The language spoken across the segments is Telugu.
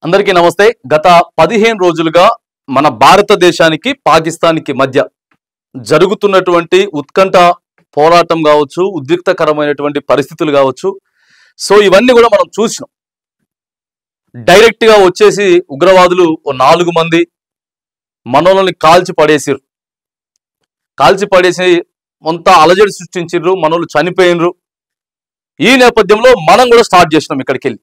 అందరికీ నమస్తే. గత 15 రోజులుగా మన భారతదేశానికి పాకిస్తాన్కి మధ్య జరుగుతున్నటువంటి ఉత్కంఠ పోరాటం కావచ్చు, ఉద్రిక్తకరమైనటువంటి పరిస్థితులు కావచ్చు. సో ఇవన్నీ కూడా మనం చూసినాం. డైరెక్ట్ గా వచ్చేసి ఉగ్రవాదులు 4 మంది మనోళ్ళని కాల్చి పడేసి కొంత అలజడి సృష్టించారు. మనోళ్ళు చనిపోయినరు. ఈ నేపథ్యంలో మనం కూడా స్టార్ట్ చేసినాం. ఇక్కడికి వెళ్ళి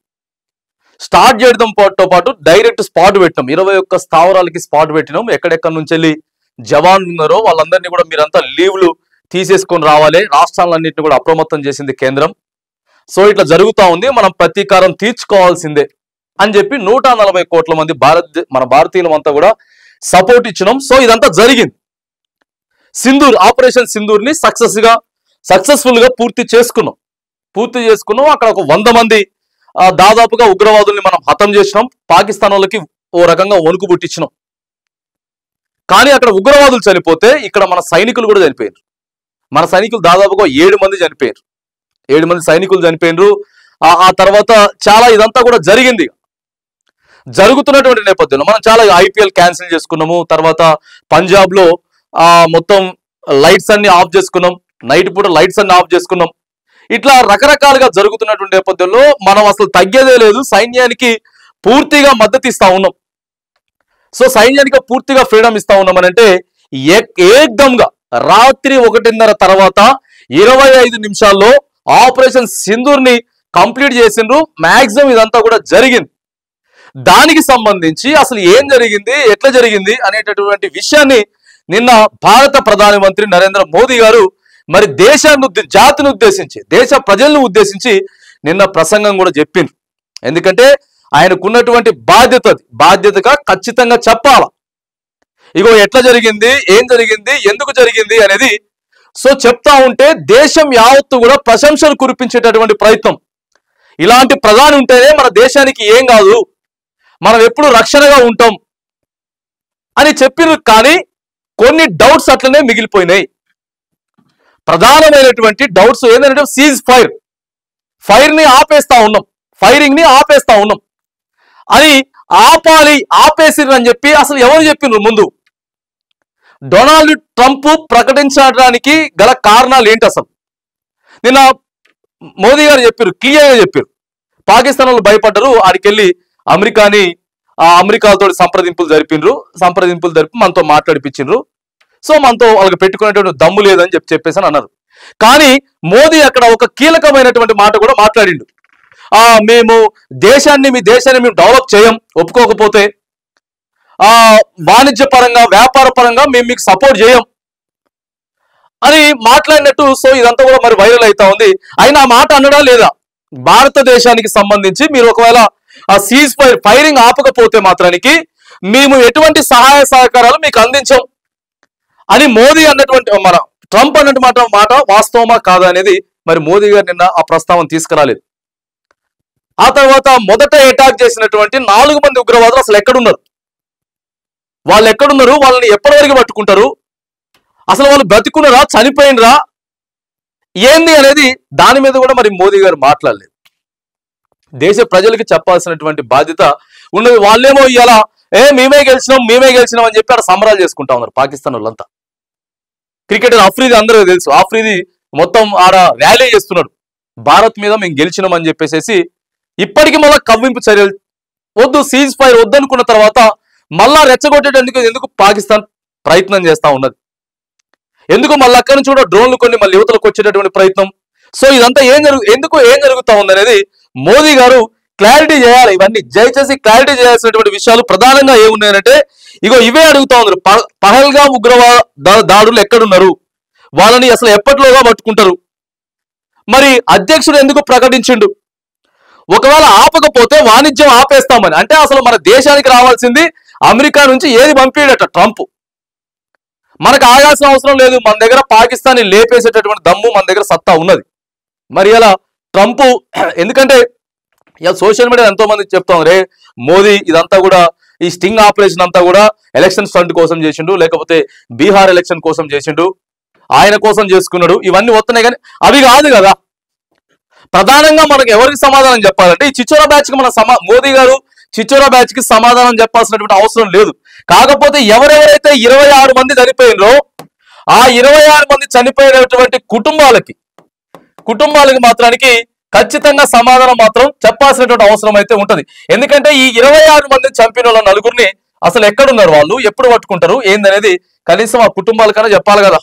స్టార్ట్ చేయడంతో పాటు డైరెక్ట్ స్పాట్ పెట్టినాం. 21 స్థావరాలకి స్పాట్ పెట్టినాం. ఎక్కడెక్కడి నుంచి వెళ్ళి జవాన్లు ఉన్నారో వాళ్ళందరినీ కూడా మీరంతా లీవ్లు తీసేసుకొని రావాలి. రాష్ట్రాలన్నింటినీ కూడా అప్రమత్తం చేసింది కేంద్రం. సో ఇట్లా జరుగుతూ ఉంది, మనం ప్రతీకారం తీర్చుకోవాల్సిందే అని చెప్పి 140 కోట్ల మంది మన భారతీయులమంతా కూడా సపోర్ట్ ఇచ్చినాం. సో ఇదంతా జరిగింది. ఆపరేషన్ సింధూర్ని సక్సెస్ఫుల్ గా పూర్తి చేసుకున్నాం. అక్కడ ఒక 100 మంది దాదాపుగా ఉగ్రవాదుల్ని మనం హతం చేసినాం. పాకిస్తాన్ వాళ్ళకి ఓ రకంగా వణుకు పుట్టించినాం. కానీ అక్కడ ఉగ్రవాదులు చనిపోతే ఇక్కడ మన సైనికులు కూడా చనిపోయారు. మన సైనికులు దాదాపుగా 7 మంది చనిపోయారు. 7 మంది సైనికులు చనిపోయినరు. ఆ తర్వాత చాలా ఇదంతా కూడా జరిగింది. జరుగుతున్నటువంటి నేపథ్యంలో మనం చాలా IPL క్యాన్సిల్ చేసుకున్నాము. తర్వాత పంజాబ్ లో మొత్తం లైట్స్ అన్ని ఆఫ్ చేసుకున్నాం. నైట్ పూట లైట్స్ అన్ని ఆఫ్ చేసుకున్నాం. ఇట్లా రకరకాలుగా జరుగుతున్నటువంటి నేపథ్యంలో మనం అసలు తగ్గేదే లేదు. సైన్యానికి పూర్తిగా మద్దతు ఇస్తా ఉన్నాం. సో సైన్యానికి పూర్తిగా ఫ్రీడమ్ ఇస్తా ఉన్నాం అని అంటే ఏకదంగా రాత్రి 1:30 తర్వాత 25 నిమిషాల్లో ఆపరేషన్ సింధూర్ని కంప్లీట్ చేసిండ్రు. మాక్సిమం ఇదంతా కూడా జరిగింది. దానికి సంబంధించి అసలు ఏం జరిగింది, ఎట్లా జరిగింది అనేటటువంటి విషయాన్ని నిన్న భారత ప్రధానమంత్రి నరేంద్ర మోదీ గారు మరి జాతిని ఉద్దేశించి, దేశ ప్రజలను ఉద్దేశించి నిన్న ప్రసంగం కూడా చెప్పిండ్రు. ఎందుకంటే ఆయనకున్నటువంటి బాధ్యతగా ఖచ్చితంగా చెప్పాల. ఇగో ఎట్లా జరిగింది, ఏం జరిగింది, ఎందుకు జరిగింది అనేది సో చెప్తా ఉంటే దేశం యావత్తు కూడా ప్రశంసలు కురిపించేటటువంటి ప్రయత్నం. ఇలాంటి ప్రధాని ఉంటేనే మన దేశానికి ఏం కాదు, మనం ఎప్పుడు రక్షణగా ఉంటాం అని చెప్పినారు. కానీ కొన్ని డౌట్స్ అట్లనే మిగిలిపోయినాయి. ప్రధానమైనటువంటి డౌట్స్ ఏంటంటే ఫైరింగ్ ని ఆపేస్తా ఉన్నాం అని ఆపేసిర్రు అని చెప్పి అసలు ఎవరు చెప్పిండ్రు? ముందు డొనాల్డ్ ట్రంప్ ప్రకటించడానికి గల కారణాలు ఏంటి? అసలు నిన్న మోదీ గారు చెప్పారు, క్లియర్గా చెప్పారు. పాకిస్తాన్ వాళ్ళు భయపడ్డారు. ఆడికెళ్ళి అమెరికాతో సంప్రదింపులు జరిపి మనతో మాట్లాడిపించిండ్రు. సో మనతో వాళ్ళకి పెట్టుకునేటువంటి దమ్ము లేదని చెప్పేసి అన్నారు. కానీ మోదీ అక్కడ ఒక కీలకమైనటువంటి మాట కూడా మాట్లాడిండు. మీ దేశాన్ని మేము డెవలప్ చేయం, ఒప్పుకోకపోతే వాణిజ్య పరంగా, వ్యాపార పరంగా మేము మీకు సపోర్ట్ చేయం అని మాట్లాడినట్టు. సో ఇదంతా కూడా మరి వైరల్ అవుతా ఉంది. అయినా ఆ మాట అనడా లేదా? భారతదేశానికి సంబంధించి మీరు ఒకవేళ ఫైరింగ్ ఆపకపోతే మాత్రానికి మేము ఎటువంటి సహాయ సహకారాలు మీకు అందించాం అని మోదీ అన్నటువంటి ట్రంప్ అన్నటువంటి మాట వాస్తవమా కాదా అనేది మరి మోదీ గారు నిన్న ఆ ప్రస్తావన తీసుకురాలేదు. ఆ తర్వాత మొదట అటాక్ చేసినటువంటి 4 మంది ఉగ్రవాదులు అసలు ఎక్కడున్నారు, వాళ్ళని ఎప్పటి వరకు పట్టుకుంటారు, అసలు వాళ్ళు బ్రతికున్నారా, చనిపోయినరా, ఏంది అనేది దాని మీద కూడా మరి మోదీ గారు మాట్లాడలేదు. దేశ ప్రజలకి చెప్పాల్సినటువంటి బాధ్యత ఉన్నది. వాళ్ళేమో ఇవాళ మేమే గెలిచినాం అని చెప్పి ఆడ సంబరాలు చేసుకుంటా ఉన్నారు పాకిస్తాన్ వాళ్ళంతా. క్రికెటర్ ఆఫ్రిది అందరూ తెలుసు. ఆఫ్రిది మొత్తం ఆడ ర్యాలీ చేస్తున్నాడు, భారత్ మీద మేము గెలిచినాం అని చెప్పేసి. ఇప్పటికీ మళ్ళా కవ్వింపు చర్యలు వద్దు, వద్దనుకున్న తర్వాత మళ్ళా రెచ్చగొట్టేటందుకు ఎందుకు పాకిస్తాన్ ప్రయత్నం చేస్తా ఉన్నది? ఎందుకు మళ్ళీ అక్కడి నుంచి కూడా డ్రోన్లు కొన్ని మళ్ళీ యువతలకు వచ్చేటటువంటి ప్రయత్నం? సో ఇదంతా ఏం జరుగుతా ఉంది అనేది మోదీ గారు క్లారిటీ చేయాలి. ఇవన్నీ దయచేసి క్లారిటీ చేయాల్సినటువంటి విషయాలు ప్రధానంగా ఏమున్నాయంటే ఇవే అడుగుతా ఉన్నారు. పహల్గామ్ ఉగ్రవాద దాడులు ఎక్కడున్నారు, వాళ్ళని అసలు ఎప్పటిలోగా పట్టుకుంటారు, మరి అధ్యక్షుడు ఎందుకు ప్రకటించిండు, ఒకవేళ ఆపకపోతే వాణిజ్యం ఆపేస్తామని అంటే అసలు మన దేశానికి రావాల్సింది అమెరికా నుంచి ఏది పంపిడట ట్రంప్. మనకు ఆగాల్సిన అవసరం లేదు. మన దగ్గర పాకిస్తాన్ని లేపేసేటటువంటి దమ్ము, మన దగ్గర సత్తా ఉన్నది. మరి ఇలా ట్రంప్ ఎందుకంటే ఇలా సోషల్ మీడియా ఎంతో మంది చెప్తాం, రే మోదీ ఇదంతా కూడా ఈ స్టింగ్ ఆపరేషన్ అంతా కూడా ఎలక్షన్ ఫండ్ కోసం చేసిండు, లేకపోతే బీహార్ ఎలక్షన్ కోసం చేసిండు, ఆయన కోసం చేసుకున్నాడు, ఇవన్నీ వస్తున్నాయి. కానీ అవి కాదు కదా. ప్రధానంగా మనకు ఎవరికి సమాధానం చెప్పాలంటే ఈ చిచ్చోరా బ్యాచ్ కి మన మోదీ గారు చిచ్చోరా బ్యాచ్ కి సమాధానం చెప్పాల్సినటువంటి అవసరం లేదు. కాకపోతే ఎవరెవరైతే 26 మంది చనిపోయినరో ఆ 26 మంది చనిపోయినటువంటి కుటుంబాలకి మాత్రానికి ఖచ్చితంగా సమాధానం మాత్రం చెప్పాల్సినటువంటి అవసరం అయితే ఉంటది. ఎందుకంటే ఈ 26 మంది చంపిన వాళ్ళ నలుగురిని అసలు ఎక్కడున్నారు, వాళ్ళు ఎప్పుడు పట్టుకుంటారు ఏందనేది కనీసం ఆ కుటుంబాలకైనా చెప్పాలి కదా.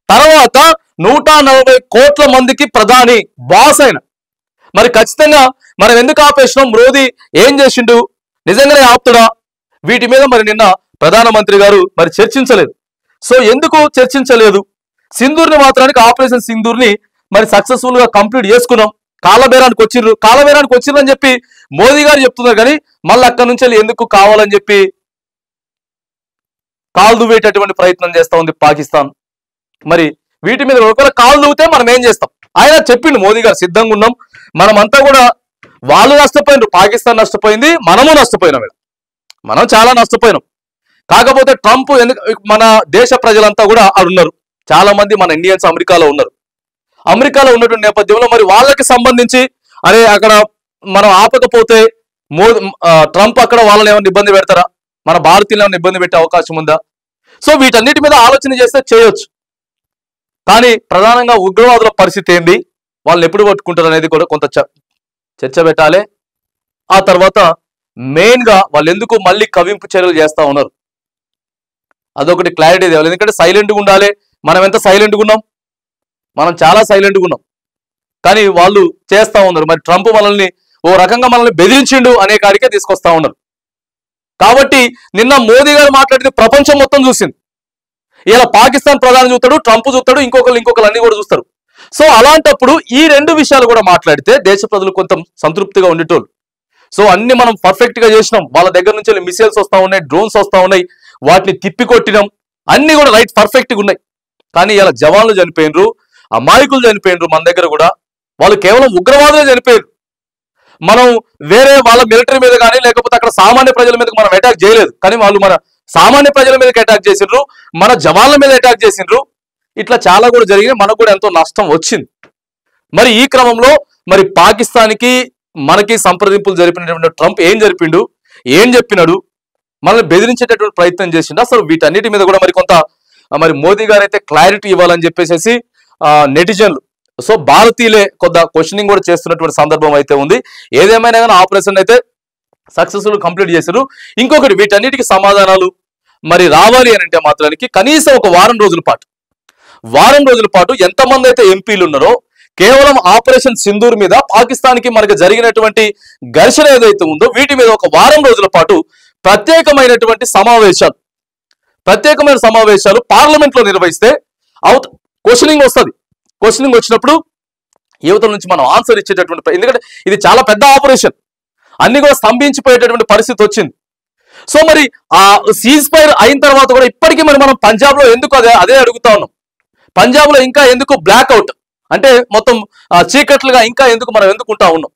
తర్వాత 140 కోట్ల మందికి ప్రధాని బాస్ అయిన మరి ఖచ్చితంగా మనం ఎందుకు ఆపేసినాం, మోదీ ఏం చేసిండు, నిజంగానే ఆపుతుడా, వీటి మీద మరి నిన్న ప్రధానమంత్రి గారు మరి చర్చించలేదు. సో ఎందుకు చర్చించలేదు, సింధూర్ని మాత్రానికి ఆపరేషన్ సింధూర్ని మరి సక్సెస్ఫుల్ గా కంప్లీట్ చేసుకున్నాం, కాలబేరానికి వచ్చిర్రని చెప్పి మోదీ గారు చెప్తున్నారు. కానీ మళ్ళీ అక్కడి నుంచి ఎందుకు కావాలని చెప్పి కాలు దువ్వేటటువంటి ప్రయత్నం చేస్తా ఉంది పాకిస్తాన్. మరి వీటి మీద ఒకవేళ కాలు దువ్వితే మనం ఏం చేస్తాం, ఆయన చెప్పిండు మోదీ గారు, సిద్ధంగా ఉన్నాం, మనమంతా కూడా, వాళ్ళు నష్టపోయినారు, పాకిస్తాన్ నష్టపోయింది, మనము నష్టపోయినాం, మనం చాలా నష్టపోయినాం. కాకపోతే ట్రంప్ మన దేశ ప్రజలంతా కూడా అక్కడ ఉన్నారు, చాలా మంది మన ఇండియన్స్ అమెరికాలో ఉన్నారు. అమెరికాలో ఉన్నటువంటి నేపథ్యంలో మరి వాళ్ళకి సంబంధించి అరే అక్కడ మనం ఆపకపోతే ట్రంప్ అక్కడ వాళ్ళని ఏమైనా ఇబ్బంది పెడతారా, మన భారతీయులు ఏమైనా ఇబ్బంది పెట్టే అవకాశం ఉందా? సో వీటన్నిటి మీద ఆలోచన చేస్తే చేయొచ్చు. కానీ ప్రధానంగా ఉగ్రవాదుల పరిస్థితి ఏంది, వాళ్ళని ఎప్పుడు పట్టుకుంటారు అనేది కూడా కొంత చర్చ పెట్టాలి. ఆ తర్వాత మెయిన్ గా వాళ్ళు ఎందుకు మళ్ళీ కవింపు చర్యలు చేస్తా ఉన్నారు అదొకటి క్లారిటీ తేవాలి. ఎందుకంటే సైలెంట్గా ఉండాలి, మనం ఎంత సైలెంట్గా ఉన్నాం, మనం చాలా సైలెంట్గా ఉన్నాం, కానీ వాళ్ళు చేస్తా ఉన్నారు. మరి ట్రంప్ మనల్ని ఓ రకంగా మనల్ని బెదిరించిండు అనే కాడికే తీసుకొస్తా ఉన్నారు. కాబట్టి నిన్న మోదీ గారు మాట్లాడితే ప్రపంచం మొత్తం చూసింది. ఇలా పాకిస్తాన్ ప్రధాని చూస్తాడు, ట్రంప్ చూస్తాడు, ఇంకొకరు అన్ని కూడా చూస్తారు. సో అలాంటప్పుడు ఈ రెండు విషయాలు కూడా మాట్లాడితే దేశ ప్రజలు కొంత సంతృప్తిగా ఉండేటోళ్ళు. సో అన్ని మనం పర్ఫెక్ట్ గా చేసినాం, వాళ్ళ దగ్గర నుంచి మిసైల్స్ వస్తా ఉన్నాయి, డ్రోన్స్ వస్తా ఉన్నాయి, వాటిని తిప్పి కొట్టినాం, అన్ని కూడా రైట్ పర్ఫెక్ట్గా ఉన్నాయి. కానీ ఇలా జవాన్లు చనిపోయినరు, అమాయకులు చనిపోయినరు, మన దగ్గర కూడా వాళ్ళు కేవలం ఉగ్రవాదులే చనిపోయారు. మనం వేరే వాళ్ళ మిలిటరీ మీద కానీ లేకపోతే అక్కడ సామాన్య ప్రజల మీద మనం అటాక్ చేయలేదు, కానీ వాళ్ళు మన సామాన్య ప్రజల మీదకి అటాక్ చేసిండ్రు, మన జవాన్ల మీద అటాక్ చేసిండ్రు. ఇట్లా చాలా కూడా జరిగినాయి, మనకు కూడా ఎంతో నష్టం వచ్చింది. మరి ఈ క్రమంలో మరి పాకిస్తాన్కి మనకి సంప్రదింపులు జరిపినటువంటి ట్రంప్ ఏం చెప్పినాడు, మనల్ని బెదిరించేటటువంటి ప్రయత్నం చేసిండు. అసలు వీటన్నిటి మీద కూడా మరి కొంత మరి మోదీ గారు అయితే క్లారిటీ ఇవ్వాలని చెప్పేసి నెటిజన్లు, సో భారతీయులే కొంత క్వశ్చనింగ్ కూడా చేస్తున్నటువంటి సందర్భం అయితే ఉంది. ఏదేమైనా కానీ ఆపరేషన్ అయితే సక్సెస్ఫుల్ కంప్లీట్ చేశారు. ఇంకొకటి వీటన్నిటికీ సమాధానాలు మరి రావాలి అని అంటే మాత్రానికి కనీసం ఒక వారం రోజుల పాటు ఎంతమంది అయితే ఎంపీలు ఉన్నారో కేవలం ఆపరేషన్ సింధూర్ మీద పాకిస్తాన్కి మనకు జరిగినటువంటి ఘర్షణ ఏదైతే ఉందో వీటి మీద ఒక వారం రోజుల పాటు ప్రత్యేకమైన సమావేశాలు పార్లమెంట్ లో నిర్వహిస్తే క్వశ్చనింగ్ వస్తుంది. క్వశ్చనింగ్ వచ్చినప్పుడు యువతల నుంచి మనం ఆన్సర్ ఇచ్చేటటువంటి, ఎందుకంటే ఇది చాలా పెద్ద ఆపరేషన్, అన్ని కూడా స్తంభించిపోయేటటువంటి పరిస్థితి వచ్చింది. సో మరి ఆ సీజ్ ఫైర్ అయిన తర్వాత కూడా ఇప్పటికీ మరి మనం పంజాబ్ లో ఎందుకు అదే అడుగుతా ఉన్నాం, పంజాబ్ లో ఇంకా ఎందుకు బ్లాక్అవుట్ అంటే మొత్తం చీకట్లుగా ఇంకా ఎందుకు మనం ఎందుకుంటా ఉన్నాం?